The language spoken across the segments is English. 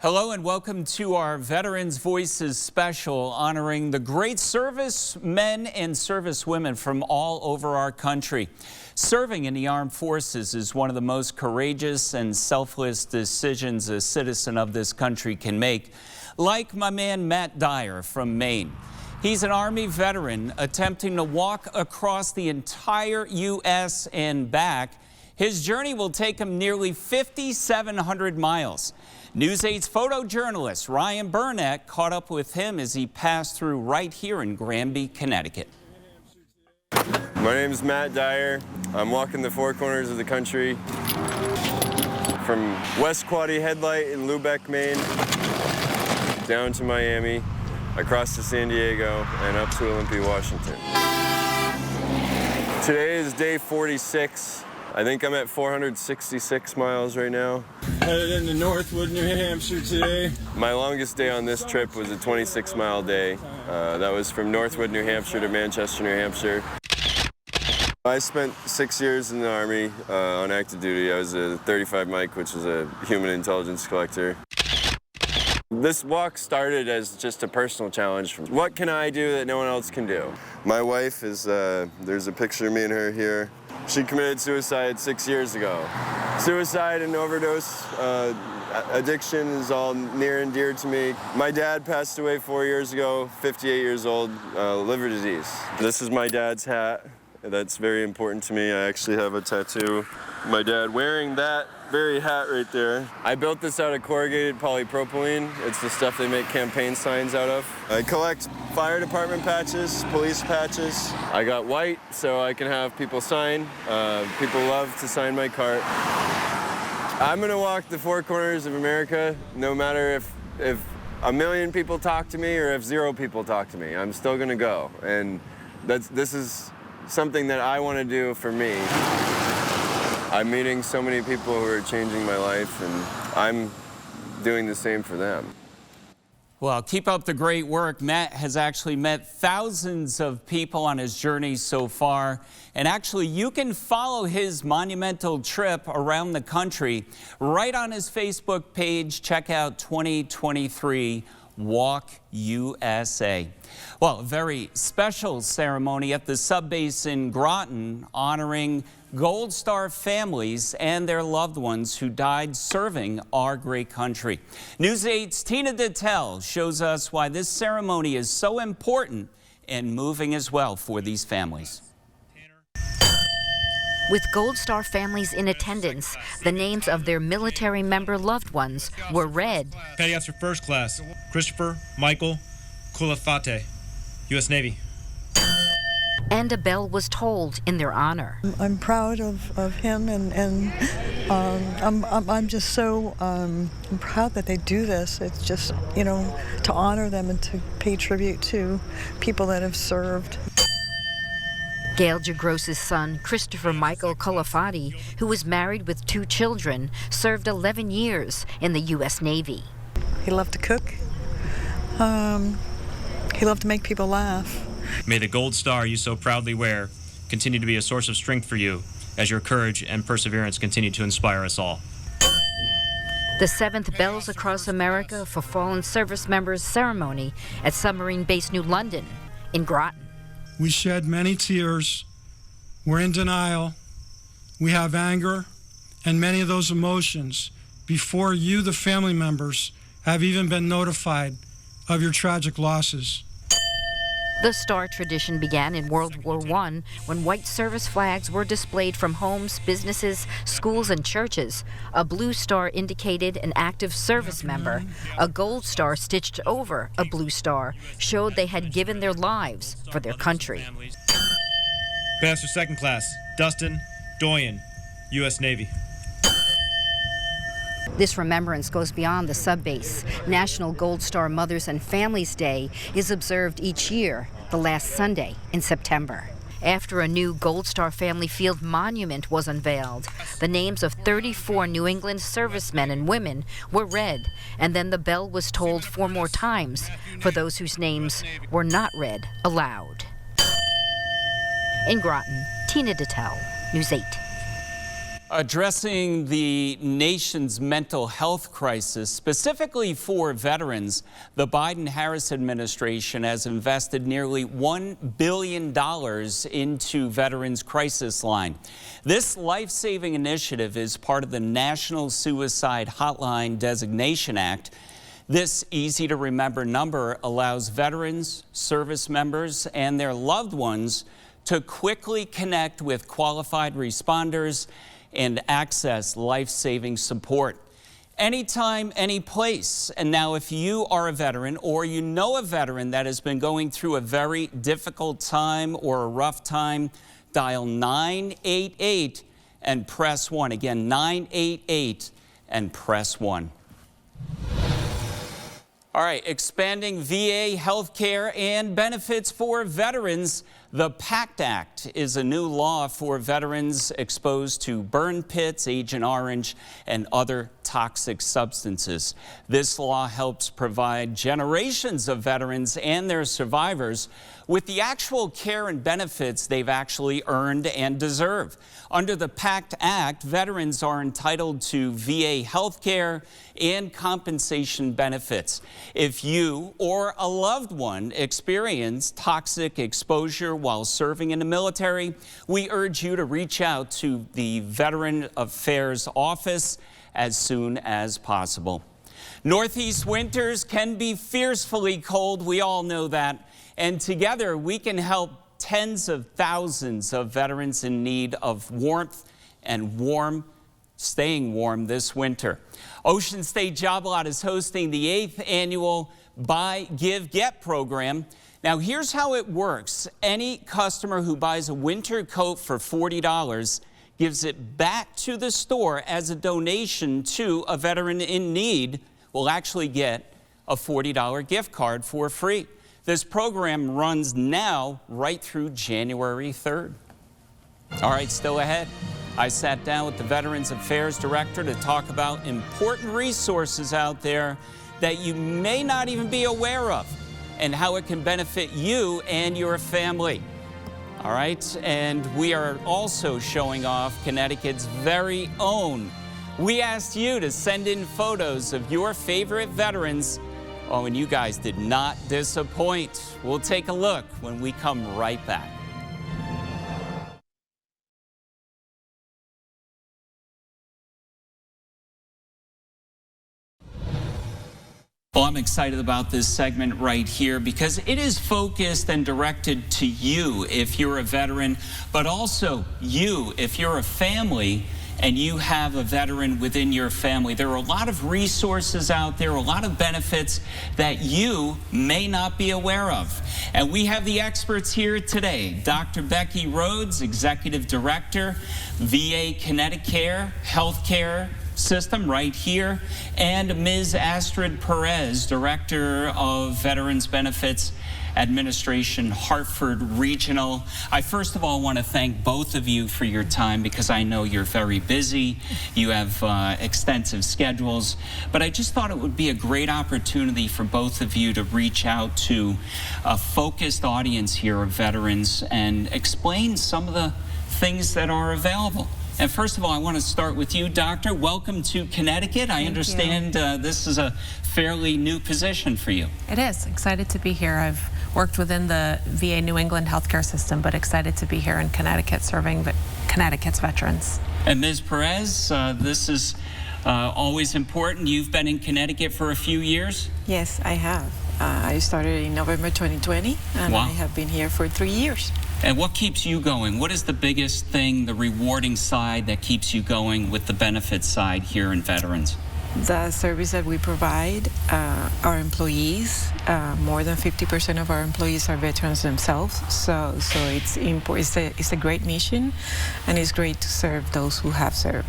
Hello and welcome to our Veterans Voices special honoring the great servicemen and servicewomen from all over our country. Serving in the armed forces is one of the most courageous and selfless decisions a citizen of this country can make. Like my man Matt Dyer from Maine. He's an Army veteran attempting to walk across the entire U.S. and back. His journey will take him nearly 5,700 miles. News 8's photojournalist Ryan Burnett caught up with him as he passed through right here in Granby, Connecticut. My name is Matt Dyer. I'm walking the four corners of the country from West Quoddy Headlight in Lubec, Maine, down to Miami, across to San Diego, and up to Olympia, Washington. Today is day 46. I think I'm at 466 miles right now. Headed into Northwood, New Hampshire today. My longest day on this trip was a 26-mile day. That was from Northwood, New Hampshire to Manchester, New Hampshire. I spent 6 years in the Army on active duty. I was a 35 Mike, which is a human intelligence collector. This walk started as just a personal challenge. What can I do that no one else can do? My wife is, there's a picture of me and her here. She committed suicide 6 years ago. Suicide and overdose addiction is all near and dear to me. My dad passed away 4 years ago, 58 years old, liver disease. This is my dad's hat. That's very important to me. I actually have a tattoo of my dad wearing that very hat right there. I built this out of corrugated polypropylene. It's the stuff they make campaign signs out of. I collect fire department patches, police patches. I got white so I can have people sign. People love to sign my cart. I'm gonna walk the four corners of America, no matter if a million people talk to me or if 0 people talk to me. I'm still gonna go. And this is something that I want to do for me. I'm meeting so many people who are changing my life, and I'm doing the same for them. Well, keep up the great work. Matt has actually met thousands of people on his journey so far. And actually, you can follow his monumental trip around the country right on his Facebook page. Check out 2023 Walk USA. Well, a very special ceremony at the sub base in Groton honoring Gold Star families and their loved ones who died serving our great country. News 8's Tina Dittel shows us why this ceremony is so important and moving as well for these families. With Gold Star families in attendance, the names of their military member loved ones were read. Petty Officer First Class Christopher Michael Kulafate, U.S. Navy. And a bell was tolled in their honor. I'm proud of him, and I'm just so I'm proud that they do this. It's just, you know, to honor them and to pay tribute to people that have served. Gail Jagross's son, Christopher Michael Kulafate, who was married with 2 children, served 11 years in the U.S. Navy. He loved to cook. He loved to make people laugh. May the gold star you so proudly wear continue to be a source of strength for you as your courage and perseverance continue to inspire us all. The 7th Bells Across America for Fallen Service Members ceremony at Submarine Base New London in Groton. We shed many tears. We're in denial. We have anger and many of those emotions before you, the family members, have even been notified of your tragic losses. The star tradition began in World War I when white service flags were displayed from homes, businesses, schools, and churches. A blue star indicated an active service member. A gold star stitched over a blue star showed they had given their lives for their country. Petty Officer Second Class Dustin Doyen, U.S. Navy. This remembrance goes beyond the subbase. National Gold Star Mothers and Families Day is observed each year, the last Sunday in September. After a new Gold Star Family Field monument was unveiled, the names of 34 New England servicemen and women were read, and then the bell was tolled 4 more times for those whose names were not read aloud. In Groton, Tina Dittel, News 8. Addressing the nation's mental health crisis, specifically for veterans, the Biden-Harris administration has invested nearly $1 billion into Veterans Crisis Line. This life-saving initiative is part of the National Suicide Hotline Designation Act. This easy-to-remember number allows veterans, service members, and their loved ones to quickly connect with qualified responders and access life-saving support. Anytime, any place. And now if you are a veteran or you know a veteran that has been going through a very difficult time or a rough time, dial 988 and press 1. Again, 988 and press 1. All right, expanding VA health care and benefits for veterans. The PACT Act is a new law for veterans exposed to burn pits, Agent Orange, and other toxic substances. This law helps provide generations of veterans and their survivors with the actual care and benefits they've actually earned and deserve. Under the PACT Act, veterans are entitled to VA health care and compensation benefits. If you or a loved one experience toxic exposure while serving in the military, we urge you to reach out to the Veteran Affairs Office as soon as possible. Northeast winters can be fiercely cold, we all know that, and together we can help tens of thousands of veterans in need of warmth and staying warm this winter. Ocean State Job Lot is hosting the 8th annual Buy, Give, Get program. Now here's how it works. Any customer who buys a winter coat for $40 gives it back to the store as a donation to a veteran in need will actually get a $40 gift card for free. This program runs now right through January 3rd. All right, still ahead. I sat down with the Veterans Affairs Director to talk about important resources out there that you may not even be aware of and how it can benefit you and your family. All right, and we are also showing off Connecticut's very own. We asked you to send in photos of your favorite veterans. Oh, and you guys did not disappoint. We'll take a look when we come right back. Well, I'm excited about this segment right here because it is focused and directed to you if you're a veteran, but also you if you're a family and you have a veteran within your family. There are a lot of resources out there, a lot of benefits that you may not be aware of. And we have the experts here today. Dr. Becky Rhodes, Executive Director, VA Connecticut Healthcare System right here, and Ms. Astrid Perez, Director of Veterans Benefits Administration, Hartford Regional. I first of all want to thank both of you for your time because I know you're very busy. You have extensive schedules, but I just thought it would be a great opportunity for both of you to reach out to a focused audience here of veterans and explain some of the things that are available. And first of all, I want to start with you, Doctor. Welcome to Connecticut. I understand this is a fairly new position for you. It is. Excited to be here. I've worked within the VA New England healthcare system, but excited to be here in Connecticut serving Connecticut's veterans. And Ms. Perez, this is always important. You've been in Connecticut for a few years? Yes, I have. I started in November 2020, and I have been here for 3 years. And what keeps you going? What is the biggest thing, the rewarding side that keeps you going with the benefits side here in Veterans? The service that we provide our employees, more than 50% of our employees are veterans themselves. So it's a great mission, and it's great to serve those who have served.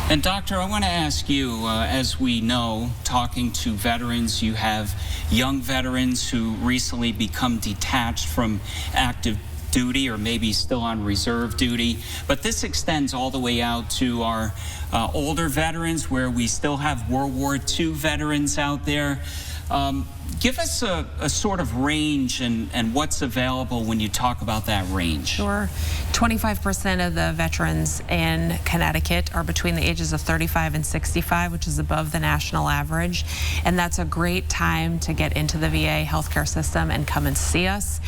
And Doctor, I want to ask you, as we know, talking to veterans, you have young veterans who recently become detached from active duty or maybe still on reserve duty, but this extends all the way out to our older veterans where we still have World War II veterans out there. Give us a sort of range and what's available when you talk about that range. Sure. 25% of the veterans in Connecticut are between the ages of 35 and 65, which is above the national average. And that's a great time to get into the VA healthcare system and come and see us.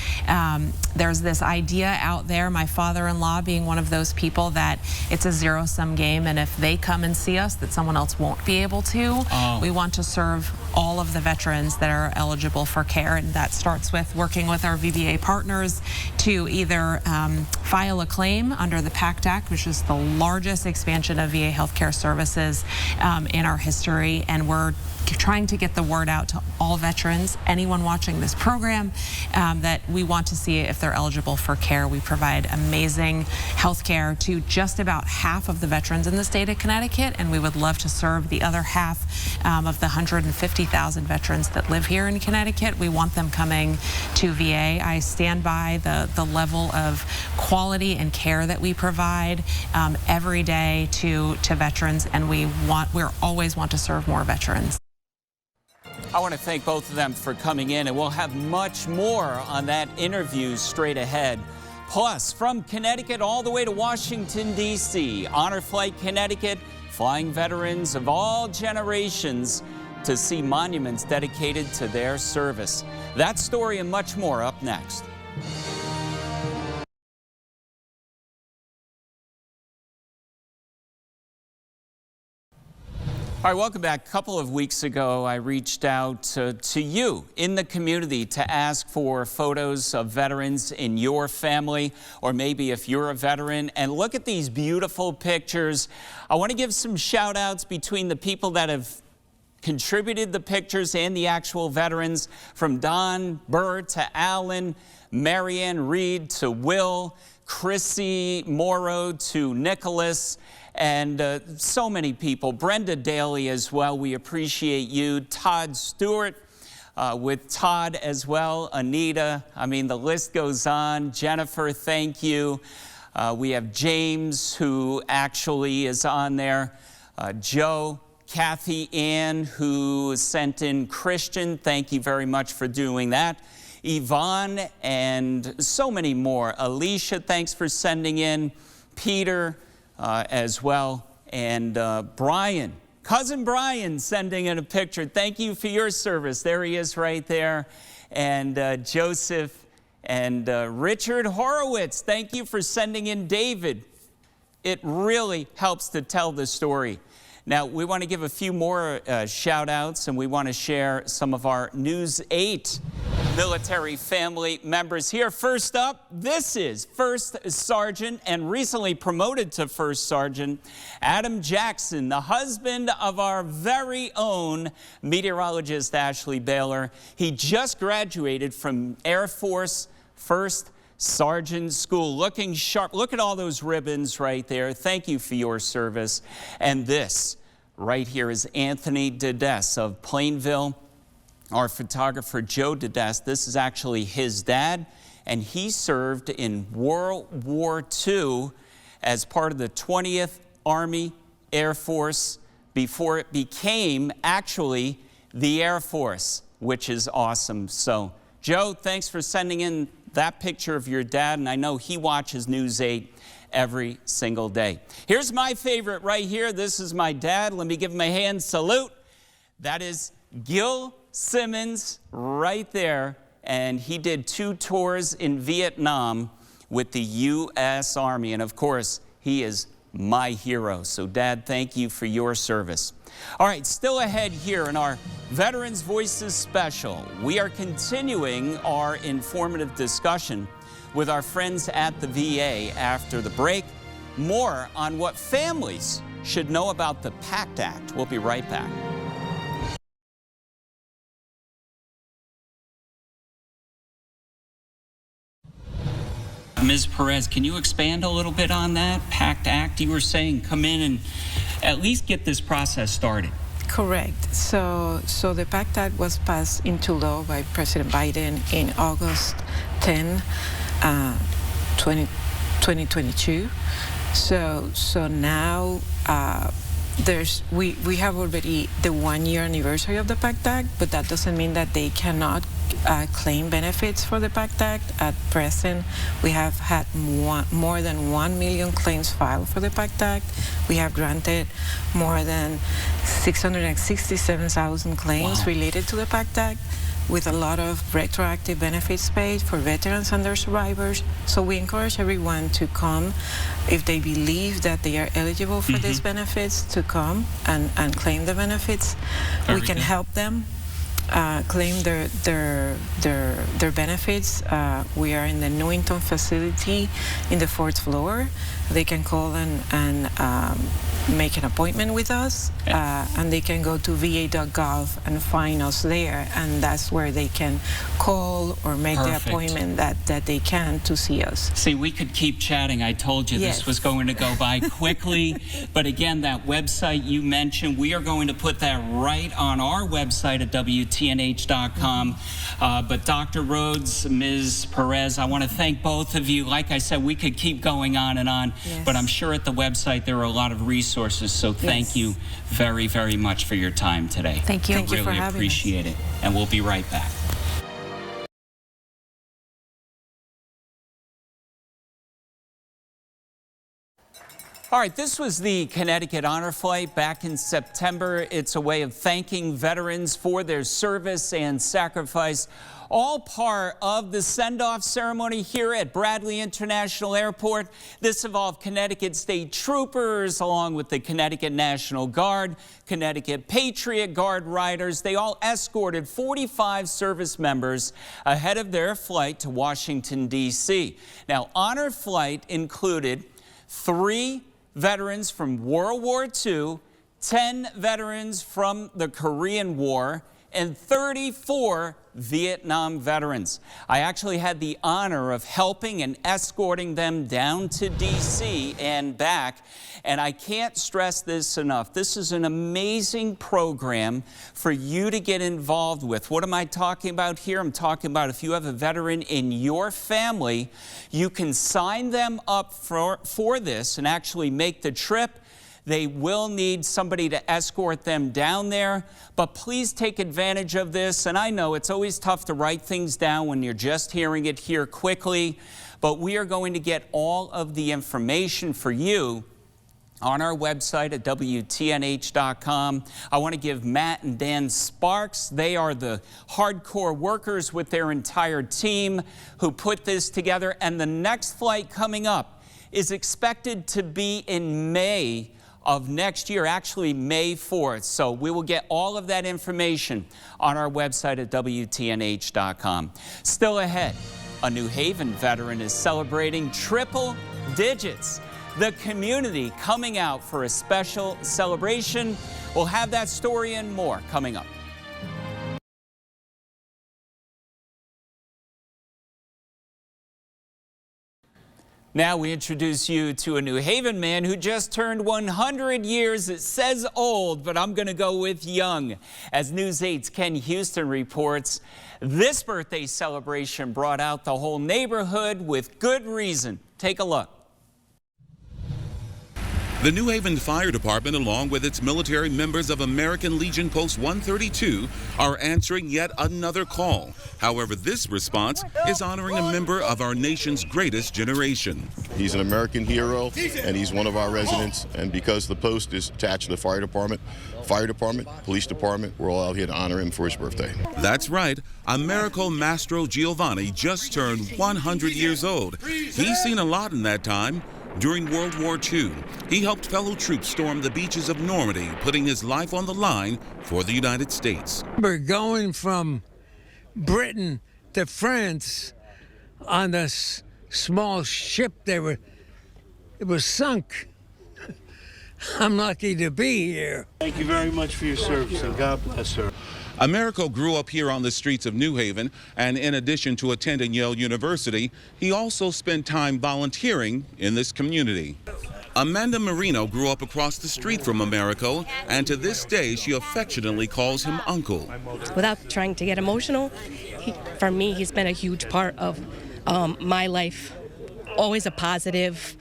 There's this idea out there, my father-in-law being one of those people, that it's a zero-sum game, and if they come and see us, that someone else won't be able to. We want to serve all of the veterans that are eligible for care, and that starts with working with our VBA partners to either file a claim under the PACT Act, which is the largest expansion of VA healthcare services in our history, and we're trying to get the word out to all veterans, anyone watching this program, that we want to see if they're eligible for care. We provide amazing health care to just about half of the veterans in the state of Connecticut, and we would love to serve the other half of the 150,000 veterans that live here in Connecticut. We want them coming to VA. I stand by the level of quality and care that we provide every day to veterans, and we always want to serve more veterans. I want to thank both of them for coming in, and we'll have much more on that interview straight ahead. Plus, from Connecticut all the way to Washington, D.C., Honor Flight Connecticut, flying veterans of all generations to see monuments dedicated to their service. That story and much more up next. All right, welcome back. A couple of weeks ago, I reached out to you in the community to ask for photos of veterans in your family, or maybe if you're a veteran. And look at these beautiful pictures. I want to give some shout outs between the people that have contributed the pictures and the actual veterans, from Don Burr to Alan, Marianne Reed to Will, Chrissy Morrow to Nicholas, and so many people. Brenda Daly as well, we appreciate you. Todd Stewart with Todd as well. Anita, I mean, the list goes on. Jennifer, thank you. We have James, who actually is on there. Joe, Kathy Ann, who sent in Christian, thank you very much for doing that. Yvonne, and so many more. Alicia, thanks for sending in. Peter, as well, and Brian, cousin Brian, sending in a picture. Thank you for your service. There he is right there. And Joseph and Richard Horowitz, thank you for sending in David. It really helps to tell the story. Now, we want to give a few more shout outs, and we want to share some of our News 8 military family members here. First up, this is First Sergeant and recently promoted to First Sergeant Adam Jackson, the husband of our very own meteorologist Ashley Baylor. He just graduated from Air Force First Sergeant School, looking sharp. Look at all those ribbons right there. Thank you for your service. And this right here is Anthony Dedes of Plainville. Our photographer, Joe Dedes, this is actually his dad, and he served in World War II as part of the 20th Army Air Force before it became actually the Air Force, which is awesome. So, Joe, thanks for sending in that picture of your dad, and I know he watches News 8 every single day. Here's my favorite right here. This is my dad. Let me give him a hand salute. That is Gil Simmons right there, and he did 2 tours in Vietnam with the U.S. Army, and of course, he is my hero. So, Dad, thank you for your service. All right, still ahead here in our Veterans Voices special, we are continuing our informative discussion with our friends at the VA after the break. More on what families should know about the PACT Act. We'll be right back. Ms. Perez, can you expand a little bit on that PACT Act? You were saying come in and at least get this process started. Correct. So the PACT Act was passed into law by President Biden in August 10, 2022. So now we have already the 1-year anniversary of the PACT Act, but that doesn't mean that they cannot claim benefits for the PACT Act. At present, we have had more than 1 million claims filed for the PACT Act. We have granted more than 667,000 claims related to the PACT Act, with a lot of retroactive benefits paid for veterans and their survivors. So we encourage everyone to come, if they believe that they are eligible for these benefits, to come and claim the benefits. We can help them claim their benefits. We are in the Newington facility in the 4th floor. They can call and make an appointment with us, and they can go to va.gov and find us there, and that's where they can call or make the appointment that they can to see us. See, we could keep chatting. I told you this was going to go by quickly, but again, that website you mentioned, we are going to put that right on our website at WTNH.com. But Dr. Rhodes, Ms. Perez, I want to thank both of you. Like I said, we could keep going on and on, but I'm sure at the website there are a lot of resources, so thank you very, very much for your time today. Thank you. I really appreciate it, and we'll be right back. All right, this was the Connecticut Honor Flight back in September. It's a way of thanking veterans for their service and sacrifice, all part of the send-off ceremony here at Bradley International Airport. This involved Connecticut State Troopers along with the Connecticut National Guard, Connecticut Patriot Guard riders. They all escorted 45 service members ahead of their flight to Washington, D.C. Now, Honor Flight included 3 veterans from World War II, 10 veterans from the Korean War, and 34 Vietnam veterans. I actually had the honor of helping and escorting them down to D.C. and back, and I can't stress this enough. This is an amazing program for you to get involved with. What am I talking about here? I'm talking about if you have a veteran in your family, you can sign them up for this and actually make the trip. They will need somebody to escort them down there, but please take advantage of this. And I know it's always tough to write things down when you're just hearing it here quickly, but we are going to get all of the information for you on our website at WTNH.com. I want to give Matt and Dan Sparks. They are the hardcore workers with their entire team who put this together. And the next flight coming up is expected to be in May of next year, actually May 4th. So we will get all of that information on our website at WTNH.com. Still ahead, a New Haven veteran is celebrating triple digits. The community coming out for a special celebration. We'll have that story and more coming up. Now we introduce you to a New Haven man who just turned 100 years. It says old, but I'm going to go with young. As News 8's Ken Houston reports, this birthday celebration brought out the whole neighborhood with good reason. Take a look. The New Haven Fire Department, along with its military members of American Legion Post 132, are answering yet another call. However, this response is honoring a member of our nation's greatest generation. He's an American hero, and he's one of our residents. And because the post is attached to the fire department, police department, we're all out here to honor him for his birthday. That's right. Americo Mastro Giovanni just turned 100 years old. He's seen a lot in that time. During World War II, he helped fellow troops storm the beaches of Normandy, putting his life on the line for the United States. We're going from Britain to France on a small ship. It was sunk. I'm lucky to be here. Thank you very much for your service, and God bless her. Americo grew up here on the streets of New Haven, and in addition to attending Yale University, he also spent time volunteering in this community. Amanda Marino grew up across the street from Americo, and to this day, she affectionately calls him Uncle. Without trying to get emotional, for me, he's been a huge part of my life. Always a positive.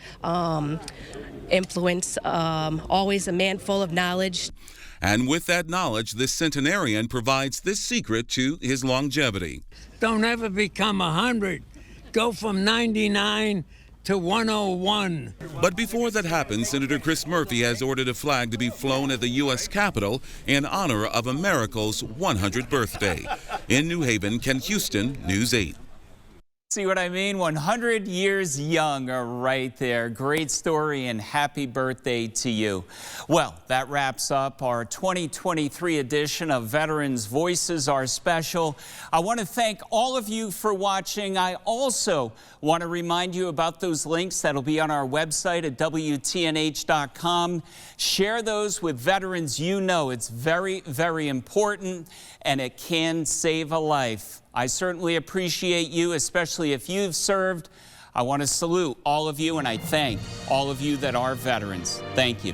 influence, always a man full of knowledge. And with that knowledge, this centenarian provides this secret to his longevity. Don't ever become 100. Go from 99 to 101. But before that happens, Senator Chris Murphy has ordered a flag to be flown at the U.S. Capitol in honor of Americo's 100th birthday. In New Haven, Ken Houston, News 8. See what I mean? 100 years young are right there. Great story and happy birthday to you. Well, that wraps up our 2023 edition of Veterans Voices, our special. I want to thank all of you for watching. I also want to remind you about those links that'll be on our website at WTNH.com. Share those with veterans you know. It's very, very important, and it can save a life. I certainly appreciate you, especially if you've served. I want to salute all of you, and I thank all of you that are veterans. Thank you.